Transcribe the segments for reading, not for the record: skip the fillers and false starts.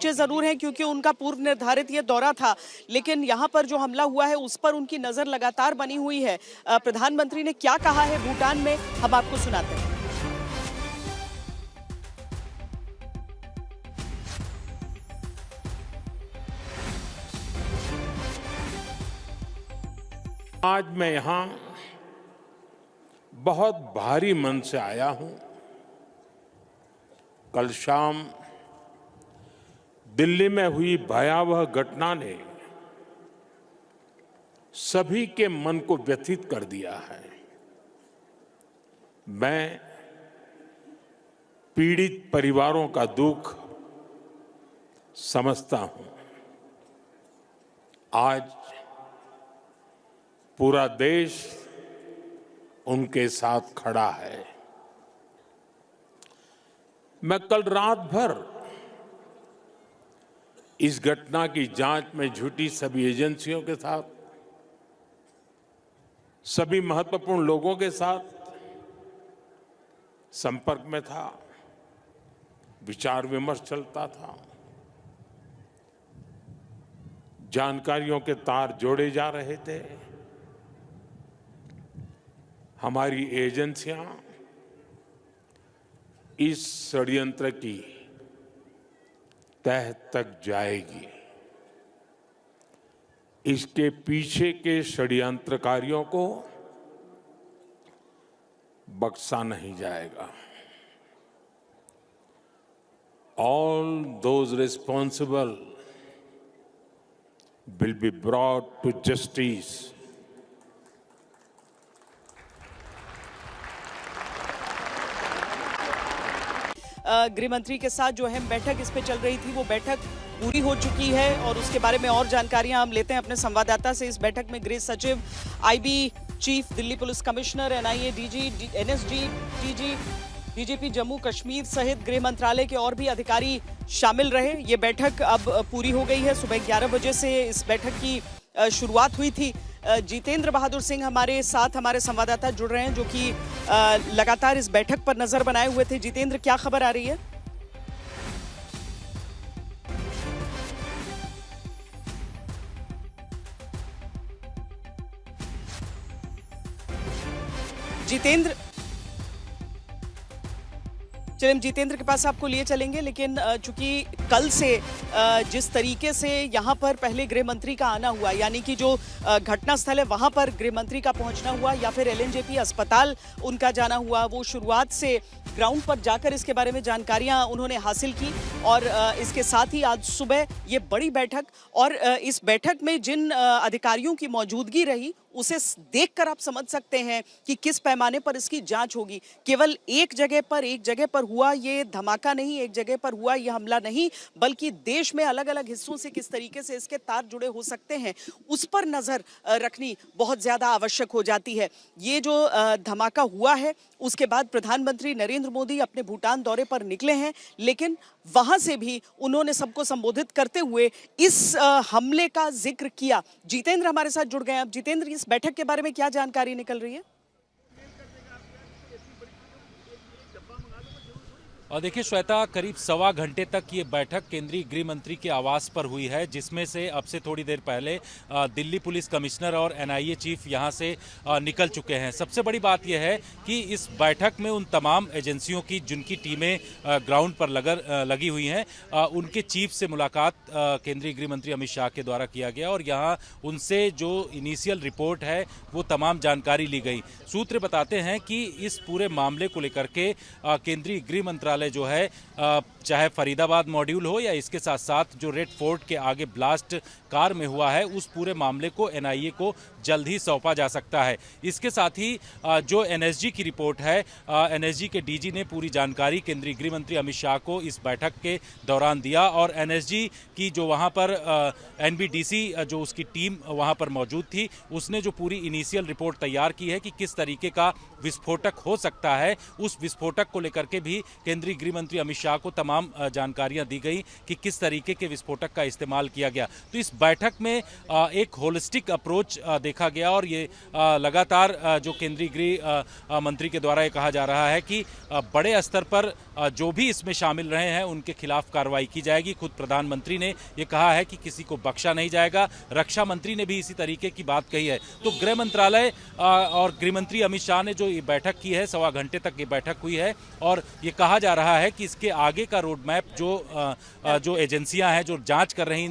जरूर हैं क्योंकि उनका पूर्व निर्धारित ये दौरा था, लेकिन यहाँ पर जो हमला हुआ है उस पर उनकी नजर लगातार बनी हुई है। प्रधानमंत्री ने क्या कहा है भूटान में, हम आपको सुनाते हैं। आज मैं यहाँ बहुत भारी मन से आया हूँ। कल शाम दिल्ली में हुई भयावह घटना ने सभी के मन को व्यथित कर दिया है। मैं पीड़ित परिवारों का दुख समझता हूं। आज पूरा देश उनके साथ खड़ा है। मैं कल रात भर इस घटना की जांच में जुटी सभी एजेंसियों के साथ, सभी महत्वपूर्ण लोगों के साथ संपर्क में था, विचार विमर्श चलता था, जानकारियों के तार जोड़े जा रहे थे। हमारी एजेंसियां इस षड्यंत्र की तह तक जाएगी। इसके पीछे के षड्यंत्रकारियों को बख्शा नहीं जाएगा। All those responsible will be brought to justice. गृह मंत्री के साथ जो अहम बैठक इस पे चल रही थी वो बैठक पूरी हो चुकी है और उसके बारे में और जानकारियां हम लेते हैं अपने संवाददाता से। इस बैठक में गृह सचिव, IB chief, Delhi police commissioner, NIA DG, NSG DG, DGP Jammu Kashmir सहित गृह मंत्रालय के और भी अधिकारी शामिल रहे। ये बैठक अब पूरी हो गई है। सुबह 11 बजे से इस बैठक की शुरुआत हुई थी। जितेंद्र बहादुर सिंह हमारे साथ, हमारे संवाददाता जुड़ रहे हैं जो कि लगातार इस बैठक पर नजर बनाए हुए थे। जितेंद्र, क्या खबर आ रही है? जितेंद्र, चलिए हम जितेंद्र के पास आपको लिए चलेंगे, लेकिन चूंकि कल से जिस तरीके से यहाँ पर पहले गृह मंत्री का आना हुआ, यानी कि जो घटना स्थल है वहाँ पर गृह मंत्री का पहुँचना हुआ या फिर एलएनजेपी अस्पताल उनका जाना हुआ, वो शुरुआत से ग्राउंड पर जाकर इसके बारे में जानकारियां उन्होंने हासिल की। और इसके साथ ही आज सुबह ये बड़ी बैठक, और इस बैठक में जिन अधिकारियों की मौजूदगी रही उसे देखकर आप समझ सकते हैं कि किस पैमाने पर इसकी जांच होगी। केवल एक जगह पर हुआ ये धमाका नहीं, एक जगह पर हुआ ये हमला नहीं, बल्कि देश में अलग अलग हिस्सों से किस तरीके से इसके तार जुड़े हो सकते हैं उस पर नजर रखनी बहुत ज्यादा आवश्यक हो जाती है। ये जो धमाका हुआ है उसके बाद प्रधानमंत्री नरेंद्र मोदी अपने भूटान दौरे पर निकले हैं, लेकिन वहां से भी उन्होंने सबको संबोधित करते हुए इस हमले का जिक्र किया। जितेंद्र हमारे साथ जुड़ गए हैं। अब जितेंद्र, इस बैठक के बारे में क्या जानकारी निकल रही है? और देखिए श्वेता, करीब सवा घंटे तक ये बैठक केंद्रीय गृह मंत्री के आवास पर हुई है, जिसमें से अब से थोड़ी देर पहले दिल्ली पुलिस कमिश्नर और एनआईए चीफ यहां से निकल चुके हैं। सबसे बड़ी बात यह है कि इस बैठक में उन तमाम एजेंसियों की जिनकी टीमें ग्राउंड पर लगी हुई हैं, उनके चीफ से मुलाकात केंद्रीय गृह मंत्री अमित शाह के द्वारा किया गया और यहाँ उनसे जो इनिशियल रिपोर्ट है वो तमाम जानकारी ली गई। सूत्र बताते हैं कि इस पूरे मामले को लेकर के केंद्रीय गृह मंत्रालय जो है, चाहे फरीदाबाद मॉड्यूल हो या इसके साथ साथ जो रेड फोर्ट के आगे ब्लास्ट कार में हुआ है, उस पूरे मामले को एनआईए को जल्द ही सौंपा जा सकता है। इसके साथ ही जो एनएसजी की रिपोर्ट है, एनएसजी के डीजी ने पूरी जानकारी केंद्रीय गृह मंत्री अमित शाह को इस बैठक के दौरान दिया और एनएसजी की जो वहां पर एनबीडीसी जो उसकी टीम वहां पर मौजूद थी, उसने जो पूरी इनिशियल रिपोर्ट तैयार की है कि किस तरीके का विस्फोटक हो सकता है, उस विस्फोटक को लेकर के भी केंद्रीय केंद्रीय गृह मंत्री अमित शाह को तमाम जानकारियां दी गई कि किस तरीके के विस्फोटक का इस्तेमाल किया गया। तो इस बैठक में एक होलिस्टिक अप्रोच देखा गया और ये लगातार जो केंद्रीय गृह मंत्री के द्वारा ये कहा जा रहा है कि बड़े स्तर पर जो भी इसमें शामिल रहे हैं उनके खिलाफ कार्रवाई की जाएगी। खुद प्रधानमंत्री ने ये कहा है कि किसी को बख्शा नहीं जाएगा। रक्षा मंत्री ने भी इसी तरीके की बात कही है। तो गृह मंत्रालय और गृह मंत्री अमित शाह ने जो ये बैठक की है, 1.25 घंटे तक ये बैठक हुई है और ये कहा जा रहा है कि इसके आगे का रोड मैप जो एजेंसियां हैं जो जांच कर रही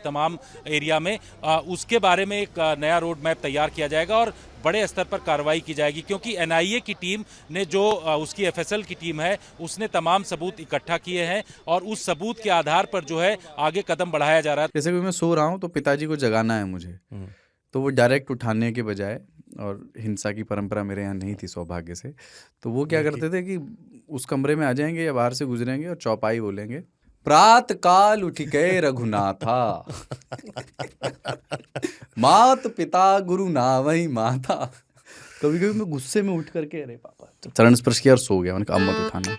तमाम एरिया में, उसके बारे में एक नया रोड मैप तैयार किया जाएगा और बड़े स्तर पर कार्रवाई की जाएगी। क्योंकि एनआईए की टीम ने जो उसकी एफएसएल की टीम है उसने तमाम सबूत इकट्ठा किए हैं और उस सबूत के आधार पर जो है आगे कदम बढ़ाया जा रहा है। जैसे कि मैं सो रहा हूँ तो पिताजी को जगाना है मुझे, तो वो डायरेक्ट उठाने के बजाय, और हिंसा की परंपरा मेरे यहाँ नहीं थी सौभाग्य से, तो वो क्या करते थे कि उस कमरे में आ जाएंगे या बाहर से गुजरेंगे और चौपाई बोलेंगे, प्रात काल उठ के रघुनाथा मात पिता गुरु नावई माता। कभी कभी मैं गुस्से में उठ करके अरे पापा चरण स्पर्श किया और सो गया। मैंने कहा अब मत उठाना।